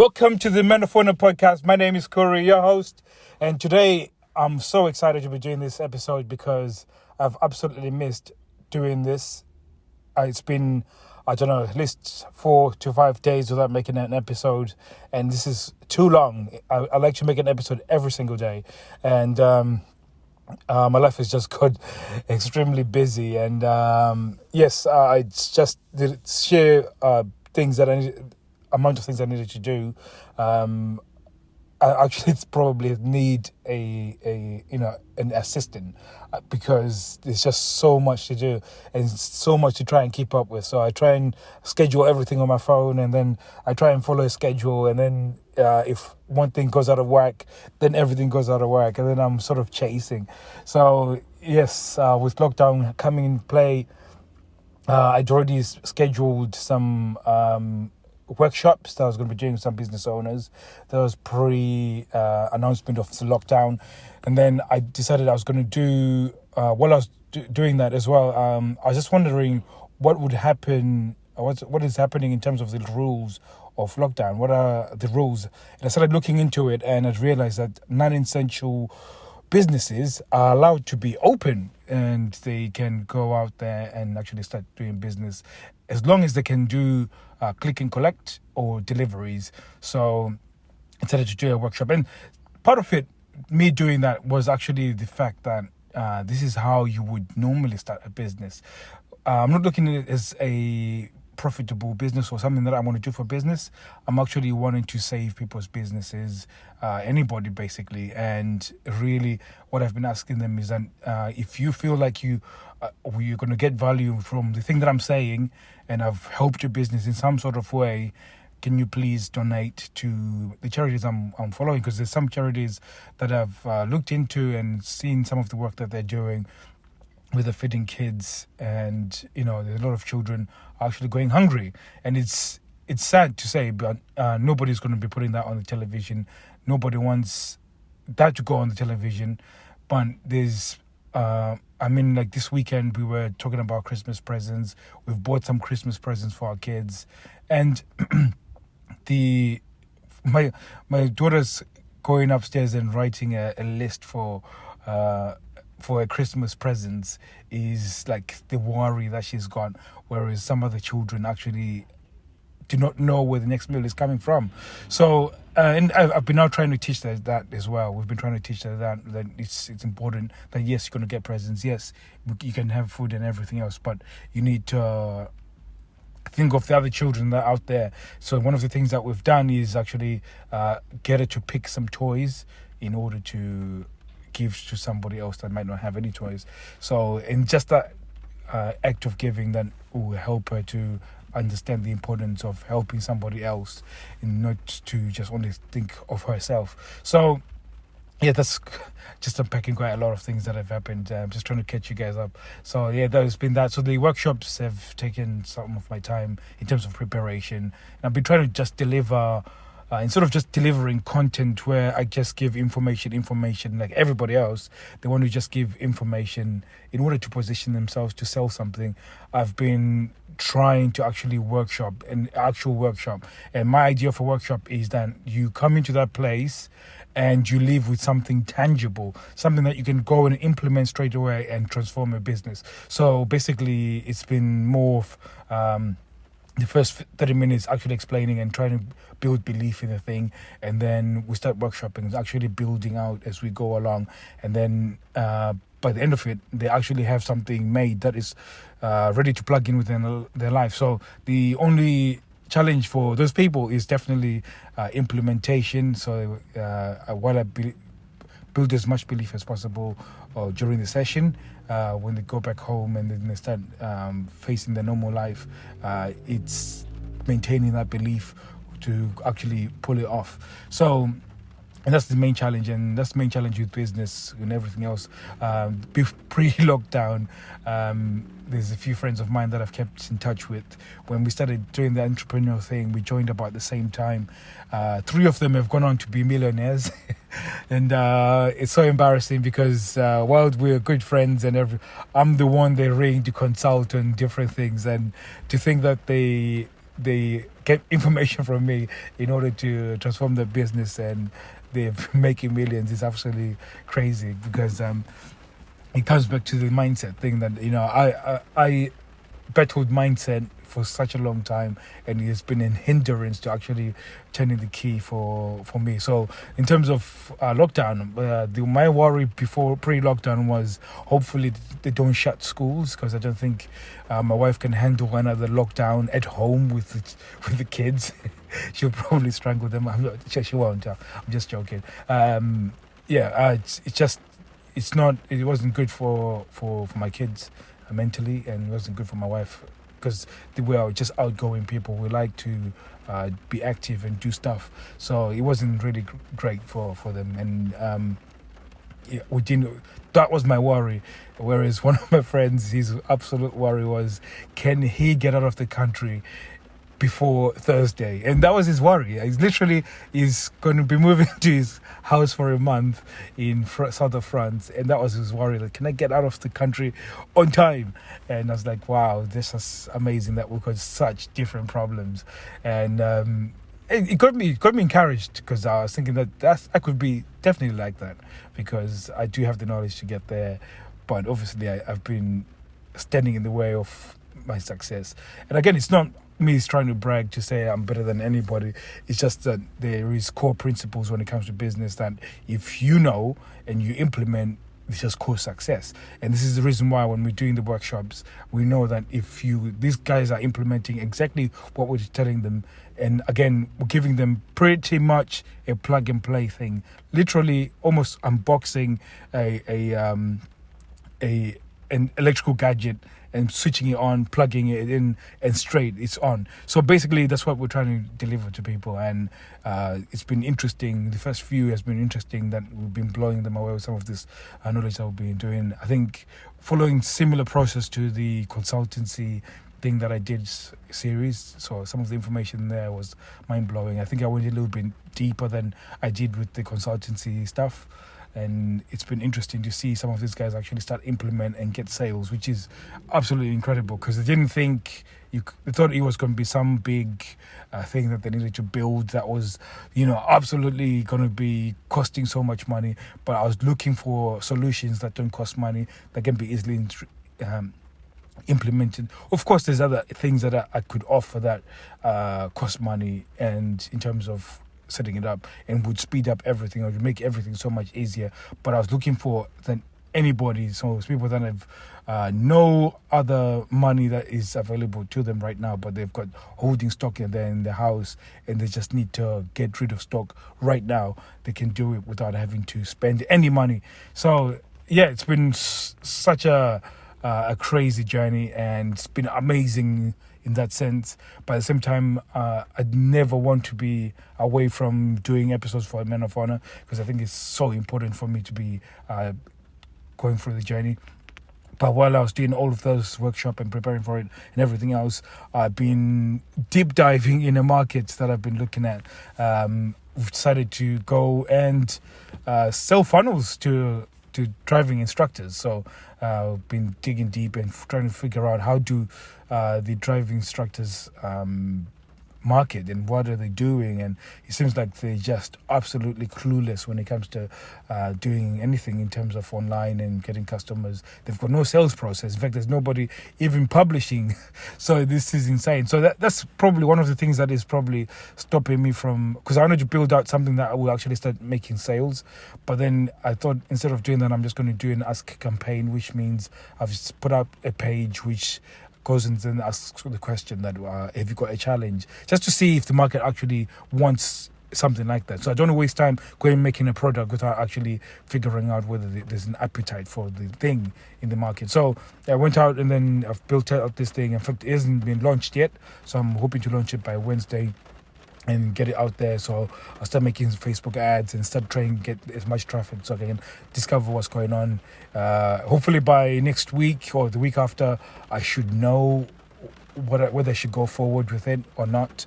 Welcome to the Men of Honor podcast. My name is Corey, your host, and today I'm so excited to be doing this episode because I've absolutely missed doing this. It's been, at least 4 to 5 days without making an episode, and this is too long. I like to make an episode every single day, and my life has just got extremely busy, and I just did share things that I need. Amount of things I needed to do. I actually probably need an assistant because there's just so much to do and so much to try and keep up with. So I try and schedule everything on my phone, and then I try and follow a schedule, and then if one thing goes out of whack, then everything goes out of whack, and then I'm sort of chasing. So yes, with lockdown coming in play, I'd already scheduled some workshops that I was going to be doing with some business owners. That was pre-announcement of the lockdown. And then I decided I was going to do, while I was doing that as well, I was just wondering what would happen, what is happening in terms of the rules of lockdown. What are the rules? And I started looking into it, and I realized that non-essential businesses are allowed to be open, and they can go out there and actually start doing business as long as they can do click and collect or deliveries. So I decided to do a workshop, and part of it, me doing that, was actually the fact that this is how you would normally start a business. I'm not looking at it as a profitable business or something that I want to do for business. I'm actually wanting to save people's businesses, anybody basically. And really what I've been asking them is that if you feel like you're going to get value from the thing that I'm saying, and I've helped your business in some sort of way, can you please donate to the charities I'm following? Because there's some charities that I've looked into and seen some of the work that they're doing with the feeding kids, and there's a lot of children actually going hungry, and it's sad to say, but nobody's going to be putting that on the television. Nobody wants that to go on the television. But there's like this weekend we were talking about Christmas presents. We've bought some Christmas presents for our kids, and my daughter's going upstairs and writing a list for a Christmas presents is like the worry that she's got, whereas some other children actually do not know where the next meal is coming from. So and I've been now trying to teach her that as well. We've been trying to teach her that it's important that yes, you're going to get presents, yes, you can have food and everything else, but you need to think of the other children that are out there. So one of the things that we've done is actually get her to pick some toys in order to give to somebody else that might not have any toys. So in just that act of giving, that will help her to understand the importance of helping somebody else and not to just only think of herself. So yeah, that's just unpacking quite a lot of things that have happened. I'm just trying to catch you guys up. So yeah, there's been that. So the workshops have taken some of my time in terms of preparation. And I've been trying to just deliver, instead of just delivering content where I just give information like everybody else. They want to just give information in order to position themselves to sell something. I've been trying to actually workshop, an actual workshop. And my idea for workshop is that you come into that place and you leave with something tangible, something that you can go and implement straight away and transform a business. So basically, it's been more of the first 30 minutes actually explaining and trying to build belief in the thing, and then we start workshopping, actually building out as we go along, and then by the end of it, they actually have something made that is ready to plug in within their life. So the only challenge for those people is definitely implementation. So while I build as much belief as possible during the session, when they go back home and then they start facing their normal life, it's maintaining that belief to actually pull it off. So, and that's the main challenge, and that's the main challenge with business and everything else. Pre-lockdown, there's a few friends of mine that I've kept in touch with. When we started doing the entrepreneurial thing, we joined about the same time. 3 of them have gone on to be millionaires. And it's so embarrassing because while we're good friends I'm the one they ring to consult on different things, and to think that they they get information from me in order to transform their business, and they're making millions. It's absolutely crazy because it comes back to the mindset thing that I battled mindset for such a long time, and it's been a hindrance to actually turning the key for me. So in terms of lockdown, my worry before pre-lockdown was hopefully they don't shut schools, because I don't think my wife can handle another lockdown at home with the kids. She'll probably strangle them. I'm not sure she won't. I'm just joking. It wasn't good for my kids mentally, and it wasn't good for my wife, because we are just outgoing people. We like to be active and do stuff, so it wasn't really great for them. And we didn't. That was my worry. Whereas one of my friends, his absolute worry was, can he get out of the country before Thursday? And that was his worry. He's going to be moving to his house for a month in south of France, and that was his worry, like, can I get out of the country on time? And I was like, wow, this is amazing that we've got such different problems. And it got me encouraged, because I was thinking that I could be definitely like that, because I do have the knowledge to get there, but obviously I've been standing in the way of my success. And again, it's not me trying to brag to say I'm better than anybody. It's just that there is core principles when it comes to business that if you know and you implement, it's just core success. And this is the reason why when we're doing the workshops, we know that if these guys are implementing exactly what we're telling them, and again, we're giving them pretty much a plug and play thing, literally almost unboxing an electrical gadget and switching it on, plugging it in, and straight, it's on. So basically, that's what we're trying to deliver to people. And it's been interesting. The first few has been interesting, that we've been blowing them away with some of this knowledge that we've been doing. I think following similar process to the consultancy thing that I did series. So some of the information there was mind-blowing. I think I went a little bit deeper than I did with the consultancy stuff. And it's been interesting to see some of these guys actually start implement and get sales, which is absolutely incredible, because they didn't think they thought it was going to be some big thing that they needed to build that was, absolutely going to be costing so much money. But I was looking for solutions that don't cost money, that can be easily implemented. Of course, there's other things that I could offer that cost money, and in terms of setting it up, and would speed up everything, or would make everything so much easier. But I was looking for anybody, so people that have no other money that is available to them right now, but they've got holding stock in the house, and they just need to get rid of stock right now. They can do it without having to spend any money. So yeah, it's been such a crazy journey, and it's been amazing in that sense. But at the same time, I'd never want to be away from doing episodes for Men of Honor, because I think it's so important for me to be going through the journey. But while I was doing all of those workshops and preparing for it and everything else, I've been deep diving in the markets that I've been looking at. We've decided to go and sell funnels to driving instructors. So I've been digging deep and trying to figure out how do the driving instructors market, and what are they doing. And it seems like they're just absolutely clueless when it comes to doing anything in terms of online and getting customers. They've got no sales process. In fact, there's nobody even publishing. So this is insane. So that's probably one of the things that is probably stopping me from, because I wanted to build out something that will actually start making sales. But then I thought, instead of doing that, I'm just going to do an ask campaign, which means I've just put up a page which goes and then asks the question that have you got a challenge, just to see if the market actually wants something like that. So I don't want to waste time going and making a product without actually figuring out whether there's an appetite for the thing in the market. So I went out and then I've built out this thing. In fact, it hasn't been launched yet, so I'm hoping to launch it by Wednesday and get it out there. So I'll start making Facebook ads and start trying to get as much traffic so I can discover what's going on. Hopefully by next week or the week after, I should know whether I should go forward with it or not.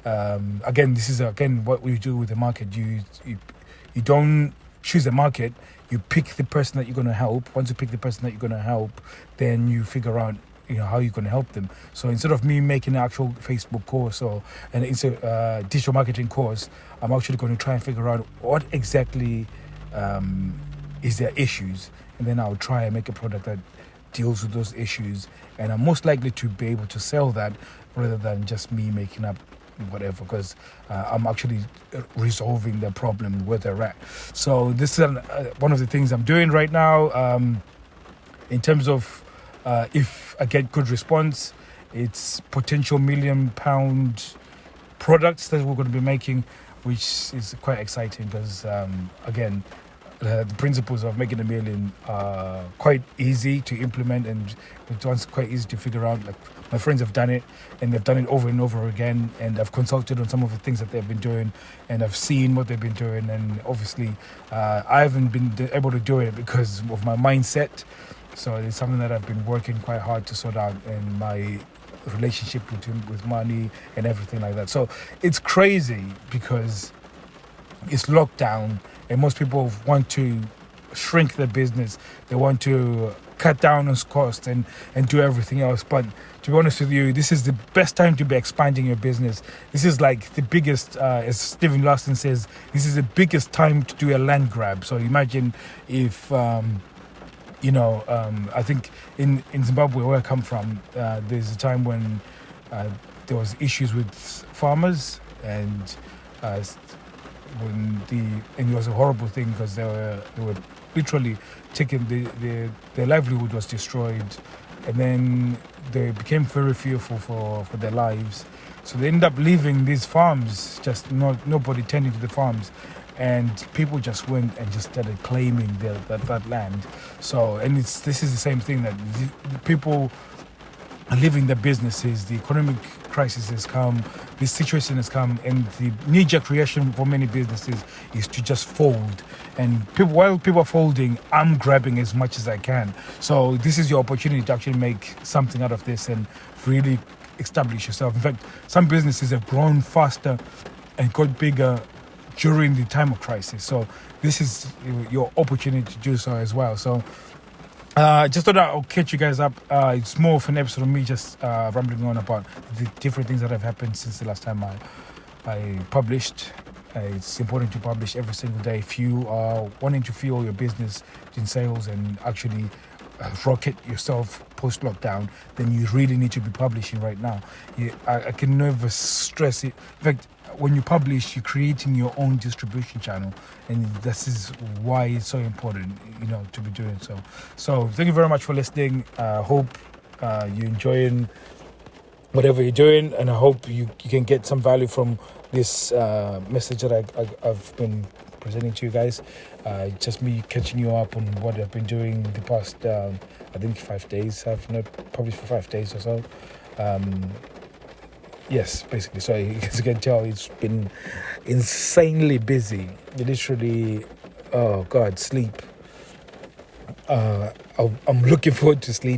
Again, this is what we do with the market. You don't choose a market. You pick the person that you're going to help. Once you pick the person that you're going to help, then you figure out how you're going to help them. So instead of me making an actual Facebook course or an digital marketing course, I'm actually going to try and figure out what exactly is their issues, and then I'll try and make a product that deals with those issues, and I'm most likely to be able to sell that rather than just me making up whatever, because I'm actually resolving the problem where they're at. So this is one of the things I'm doing right now. In terms of if I get good response, it's potential £1 million products that we're going to be making, which is quite exciting because again, the principles of making $1 million are quite easy to implement, and it's quite easy to figure out. Like, my friends have done it, and they've done it over and over again, and I've consulted on some of the things that they've been doing, and I've seen what they've been doing, and obviously I haven't been able to do it because of my mindset. So it's something that I've been working quite hard to sort out in my relationship with money and everything like that. So it's crazy because it's lockdown, and most people want to shrink their business. They want to cut down on costs and do everything else. But to be honest with you, this is the best time to be expanding your business. This is like the biggest, as Stephen Larson says, this is the biggest time to do a land grab. So imagine if, I think in Zimbabwe, where I come from, there's a time when there was issues with farmers, and it was a horrible thing because they were literally taken, their livelihood was destroyed, and then they became very fearful for their lives. So they ended up leaving these farms, just nobody tending to the farms, and people just went and just started claiming that land. So, and this is the same thing, that the people are leaving their businesses. The economic crisis has come, this situation has come, and the knee-jerk reaction for many businesses is to just fold. And while people are folding, I'm grabbing as much as I can. So this is your opportunity to actually make something out of this and really establish yourself. In fact, some businesses have grown faster and got bigger during the time of crisis. So this is your opportunity to do so as well. So just thought I'll catch you guys up. It's more of an episode of me just rambling on about the different things that have happened since the last time I published. It's important to publish every single day. If you are wanting to fuel your business in sales and actually rocket yourself post-lockdown, then you really need to be publishing right now. I can never stress it. In fact, when you publish, you're creating your own distribution channel, and this is why it's so important, to be doing so. So thank you very much for listening. Hope you're enjoying whatever you're doing, and I hope you can get some value from this message that I've been presenting to you guys. Just me catching you up on what I've been doing the past, I think 5 days. I've not published for 5 days or so. Yes, basically. So as you can tell, it's been insanely busy. Literally, oh God, sleep. I'm looking forward to sleep.